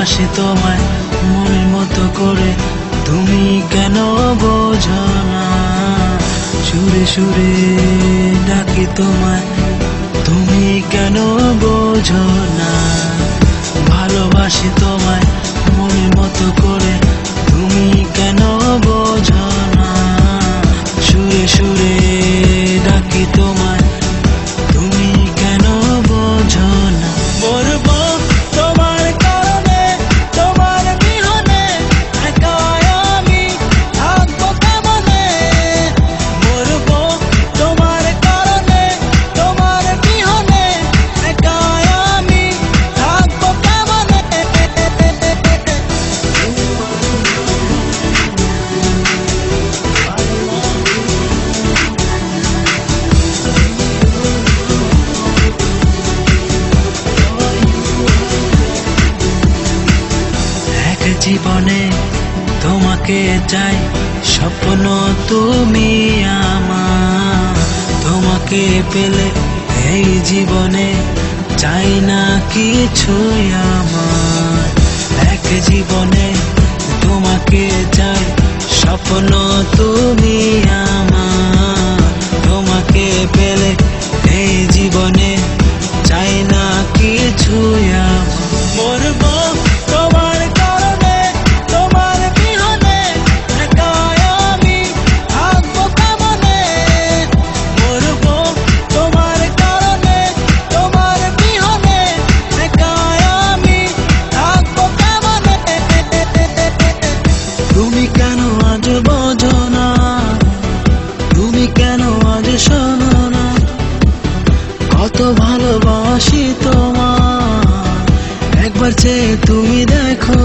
ভালোবাসি তোমায় মনের মতো করে, তুমি কেন বোঝো না? সুরে সুরে ডাকি তোমায়, তুমি কেন বোঝো না? ভালোবাসি তোমায় মনের মতো করে, তুমি কেন বোঝো না? সুরে সুরে ডাকি তোমায়, তুমি কেন বোঝো না? মরবো তোমার কারণে, তোমার বিহনে একা আমি থাকবো কেমনে? মরবো তোমার কারণে, তোমার বিহনে একা আমি থাকবো কেমনে? জীবনে তোমাকে চাই, স্বপ্ন তুমি আমার। তোমাকে পেলে এই জীবনে চাই না কিছুই আমার। এক জীবনে তোমাকে চাই, স্বপ্ন তুমি আমার। তোমাকে পেলে এই জীবনে চাই না কিছুই আমার। মরবো তোমার কারণে, তোমার বিহনে একা আমি থাকবো কেমনে? মরবো তোমার কারণে, তোমার বিহনে একা আমি থাকবো কেমনে? তুমি কেন আজ বোঝো না? তুমি কেন আজ শোনো না? কত ভালোবাসি তোমার, একবার চেয়ে তুমি দেখো